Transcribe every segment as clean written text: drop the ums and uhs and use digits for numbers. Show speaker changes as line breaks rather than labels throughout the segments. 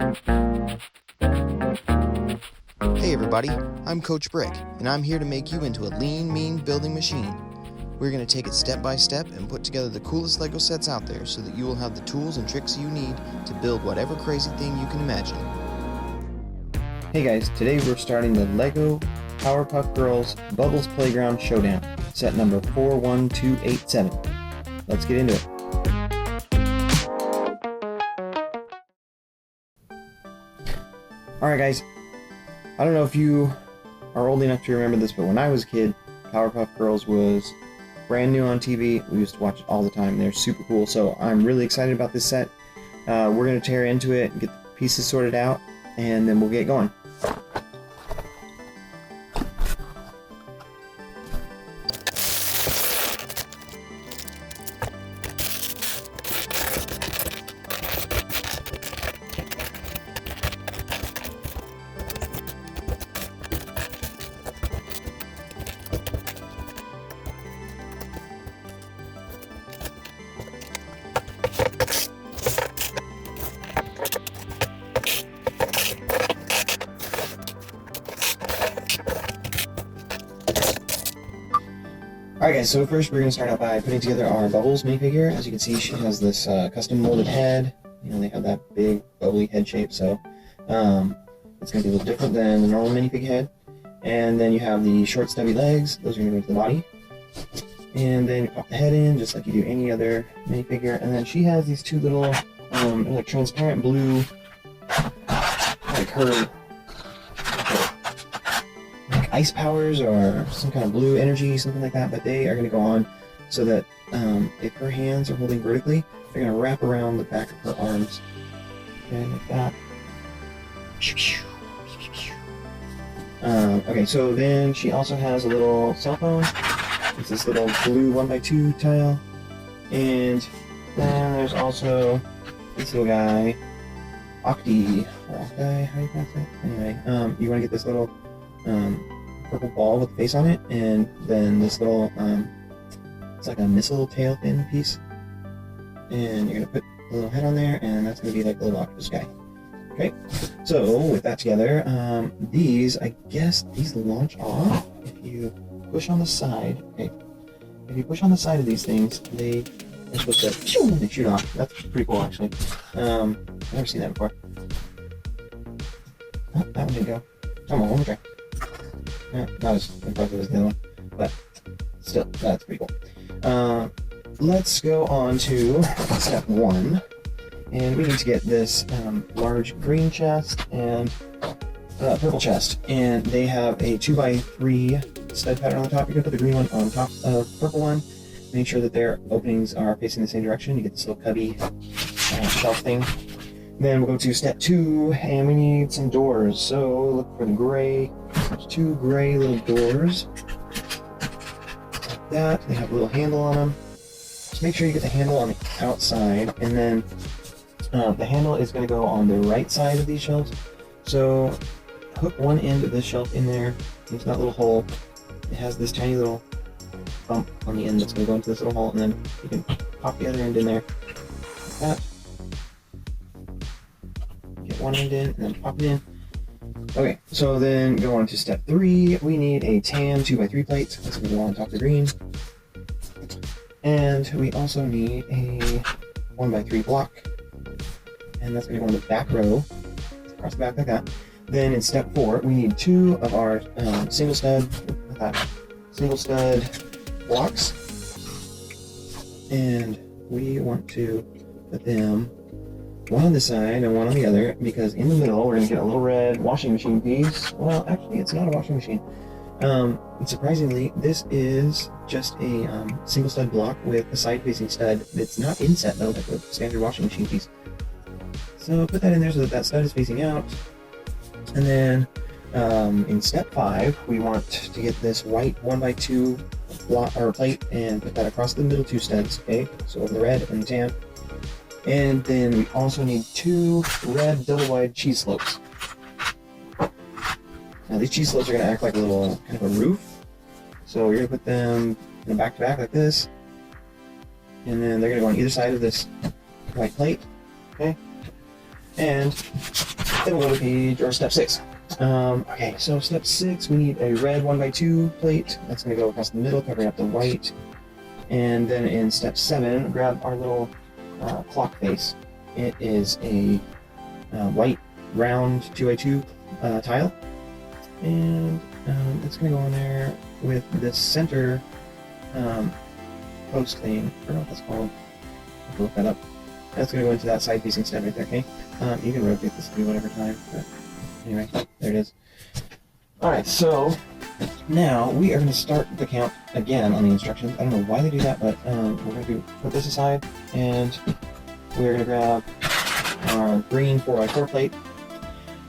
Hey everybody, I'm Coach Brick, and I'm here to make you into a lean, mean building machine. We're going to take it step by step and put together the coolest LEGO sets out there so that you will have the tools and tricks you need to build whatever crazy thing you can imagine. Hey guys, today we're starting the LEGO Powerpuff Girls Bubbles Playground Showdown, set number 41287. Let's get into it. Alright guys, I don't know if you are old enough to remember this, but when I was a kid, Powerpuff Girls was brand new on TV. We used to watch it all the time. They're super cool, so I'm really excited about this set. We're going to tear into it and get the pieces sorted out, and then we'll get going. Alright guys, so first we're going to start out by putting together our Bubbles minifigure. As you can see, she has this custom molded head. You know, they have that big bubbly head shape, so it's going to be a little different than the normal minifig head. And then you have the short stubby legs. Those are going to go into the body. And then you pop the head in, just like you do any other minifigure. And then she has these two little like transparent blue, like her ice powers or some kind of blue energy, something like that, but they are going to go on so that if her hands are holding vertically, they're going to wrap around the back of her arms. Okay, like that. Okay, so then she also has a little cell phone. It's this little blue 1x2 tile. And then there's also this little guy, Octi, or Octi, how do you pronounce it? Anyway, you want to get this little purple ball with a face on it, and then this little, it's like a missile tail fin piece, and you're going to put a little head on there, and that's going to be like the little octopus guy. Okay, so with that together, these, I guess, these launch off if you push on the side. Okay, if you push on the side of these things, they are supposed to they shoot off. That's pretty cool, actually. I've never seen that before. Oh, that one didn't go. Come on, one more try. Not as impressive as the other one, but still, that's pretty cool. Let's go on to step 1, and we need to get this large green chest and purple chest, and they have a 2x3 stud pattern on the top. You're going to put the green one on top of the purple one. Make sure that their openings are facing the same direction. You get this little cubby shelf thing. Then we'll go to step 2, and we need some doors. So look for the gray. There's 2 gray little doors. Like that. They have a little handle on them. Just make sure you get the handle on the outside, and then the handle is going to go on the right side of these shelves. So hook one end of this shelf in there into that little hole. It has this tiny little bump on the end that's going to go into this little hole, and then you can pop the other end in there like that. Get one end in, and then pop it in. Okay, so then go on to step 3. We need a tan 2x3 plate. That's going to go on top of the green. And we also need a 1x3 block. And that's going to go on the back row, across the back like that. Then in step 4, we need 2 of our single stud blocks. And we want to put them one on this side and one on the other, because in the middle we're going to get a little red washing machine piece. Well, actually, it's not a washing machine. Surprisingly, this is just a single stud block with a side-facing stud. It's not inset though, like a standard washing machine piece. So put that in there so that that stud is facing out. And then in step 5, we want to get this white 1x2 block or plate and put that across the middle 2 studs. Okay, so the red and the tan. And then we also need 2 red double-wide cheese slopes. Now these cheese slopes are going to act like a little kind of a roof. So you're going to put them in a back-to-back like this. And then they're going to go on either side of this white plate. Okay? And it'll go to page, or step 6. Okay, so step 6, we need a red 1x2 plate. That's going to go across the middle, covering up the white. And then in step 7, grab our little clock face. It is a white round 2x2 tile. And it's going to go on there with the center post thing. I don't know what that's called. I have to look that up. That's going to go into that side piece instead right there, okay? You can rotate this to do whatever time, but anyway, there it is. Alright, so now we are going to start the count again on the instructions. I don't know why they do that, but we're going to put this aside, and we're going to grab our green 4x4 plate,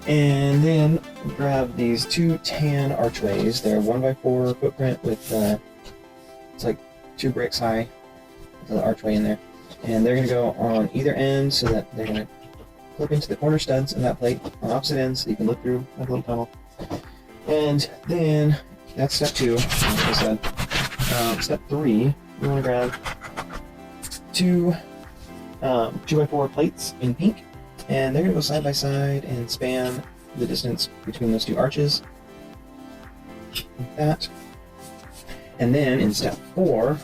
and then grab these 2 tan archways. They're 1x4 footprint with, it's like 2 bricks high with the archway in there. And they're going to go on either end so that they're going to clip into the corner studs of that plate on opposite ends so you can look through like a little tunnel. And then that's step 2, like I said. Step 3, we want to grab 2 2x4 plates in pink, and they're going to go side by side and span the distance between those 2 arches, like that. And then in step 4,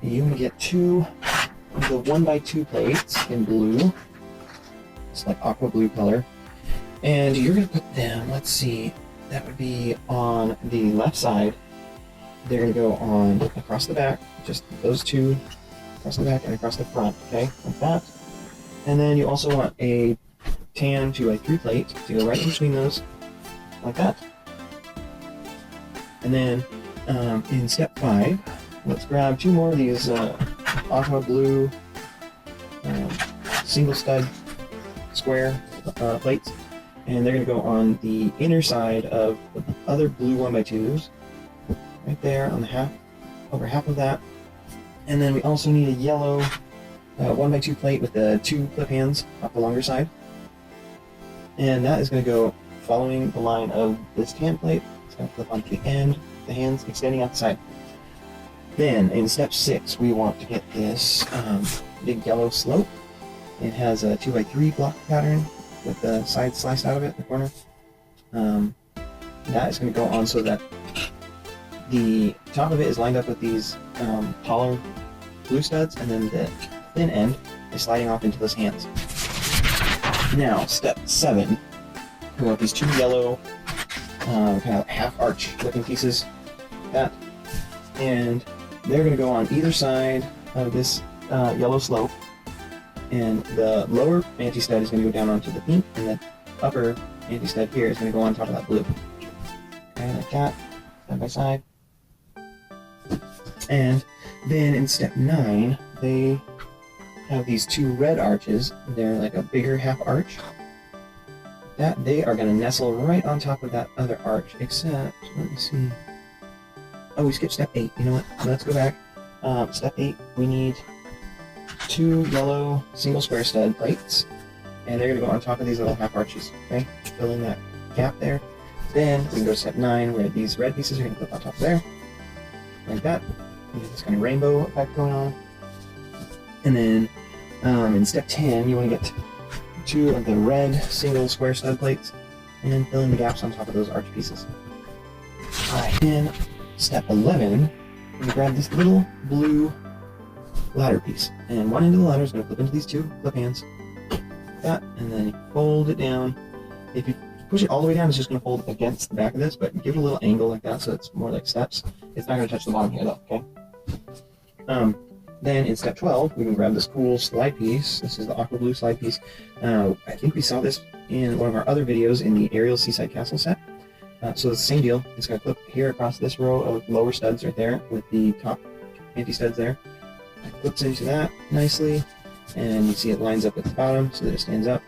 you want to get 2 of the 1x2 plates in blue. It's like aqua blue color. And you're going to put them, let's see, that would be on the left side. They're going to go on across the back, just those 2 across the back and across the front, okay, like that. And then you also want a tan 2x3 plate to go right in between those, like that. And then in step 5, let's grab 2 more of these aqua blue single stud square plates, and they're going to go on the inner side of the other blue 1x2s, right there on the over half of that. And then we also need a yellow 1x2 plate with the 2 clip hands off the longer side, and that is going to go following the line of this tan plate. It's going to clip onto the end, the hands extending out the side. Then in step 6, we want to get this big yellow slope. It has a 2x3 block pattern with the sides sliced out of it in the corner. That is going to go on so that the top of it is lined up with these taller blue studs, and then the thin end is sliding off into those hands. Now, step 7, we want these 2 yellow kind of half arch looking pieces, like that, and they're going to go on either side of this yellow slope, and the lower anti-stud is going to go down onto the pink, and the upper anti-stud here is going to go on top of that blue. Okay, like that, side by side. And then in step 9, they have these 2 red arches. They're like a bigger half arch. That they are going to nestle right on top of that other arch, except, let me see. Oh, we skipped step 8. You know what? Let's go back. Step 8, we need 2 yellow single square stud plates, and they're going to go on top of these little half arches, okay? Fill in that gap there. Then we can go to step 9, where these red pieces are going to clip on top there, like that. You get this kind of rainbow effect going on. And then in step 10, you want to get 2 of the red single square stud plates and fill in the gaps on top of those arch pieces. Alright, in step 11, we grab this little blue ladder piece, and one end of the ladder is going to clip into these 2 clip hands, like that, and then you fold it down. If you push it all the way down, it's just going to fold against the back of this, but give it a little angle like that so it's more like steps. It's not going to touch the bottom here though, okay? Then in step 12, we can grab this cool slide piece. This is the aqua blue slide piece. I think we saw this in one of our other videos in the Ariel Seaside Castle set. So it's the same deal. It's going to clip here across this row of lower studs right there with the top anti-studs there. It clips into that nicely, and you see it lines up with the bottom so that it stands up.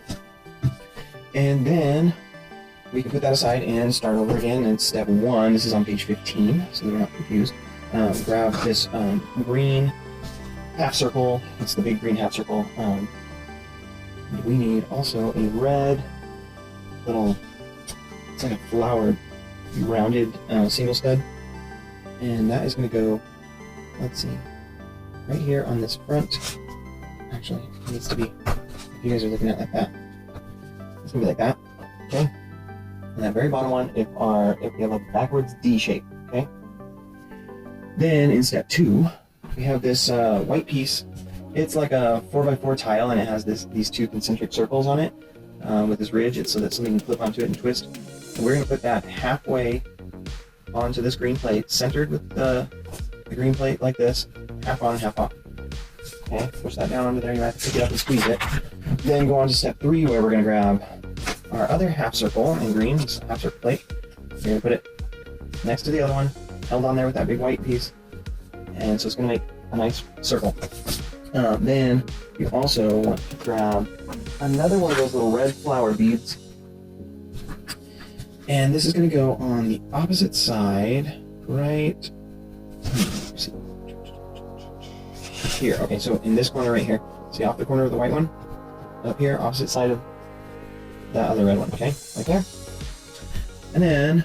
And then we can put that aside and start over again in step 1. This is on page 15, so they're not confused. Grab this green half circle. It's the big green half circle. We need also a red little, it's like a flowered rounded single stud, and that is going to go, let's see, right here on this front. Actually, it needs to be, if you guys are looking at it like that, gonna be like that. Okay. And that very bottom one, if we have a backwards D shape. Okay. Then in step 2, we have this white piece. It's like a 4x4 tile, and it has these 2 concentric circles on it with this ridge. It's so that something can clip onto it and twist. And we're gonna put that halfway onto this green plate, centered with the green plate like this, half on and half off. Okay, push that down onto there. You have to pick it up and squeeze it. Then go on to step 3, where we're gonna grab our other half circle in green, this half circle plate. We're gonna put it next to the other one, held on there with that big white piece, and so it's gonna make a nice circle. Then you also want to grab another one of those little red flower beads, and this is gonna go on the opposite side, right here. Okay, so in this corner right here, see off the corner of the white one, up here, opposite side of that other red one. Okay, right there. And then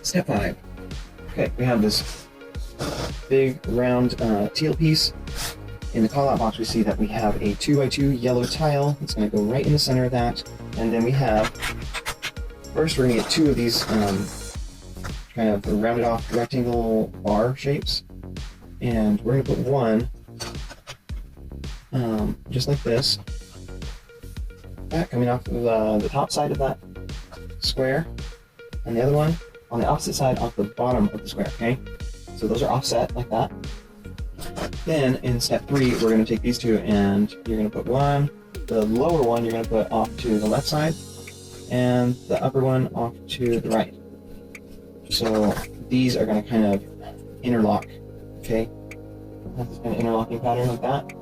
step 5. Okay, we have this big round teal piece. In the call-out box, we see that we have a 2x2 yellow tile. It's going to go right in the center of that. And then we have, first we're going to get 2 of these kind of rounded off rectangle bar shapes. And we're going to put one just like this, that coming off of the top side of that square, and the other one on the opposite side off the bottom of the square. Okay, so those are offset like that. Then in step 3, we're going to take these 2 and you're going to put one, the lower one you're going to put off to the left side, and the upper one off to the right. So these are going to kind of interlock. Okay, that's kind of interlocking pattern like that.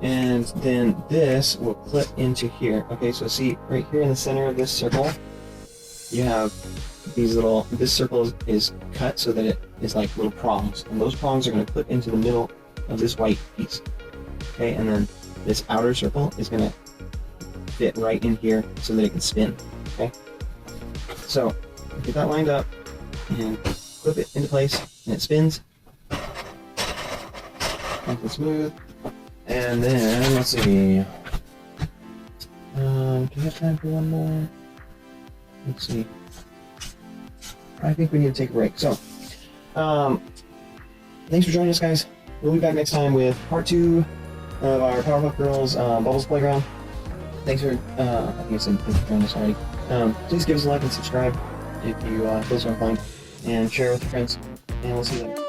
And then this will clip into here. Okay, so see right here in the center of this circle, you have these little, this circle is cut so that it is like little prongs, and those prongs are going to clip into the middle of this white piece. Okay, and then this outer circle is going to fit right in here so that it can spin. Okay, so get that lined up and clip it into place, and it spins nice and smooth. And then let's see, do we have time for one more? Let's see. I think we need to take a break. So, thanks for joining us, guys. We'll be back next time with part 2 of our Powerpuff Girls Bubbles Playground. Thanks for, I think I said thanks for joining us already. Please give us a like and subscribe if you feel so inclined, and share with your friends. And we'll see you later.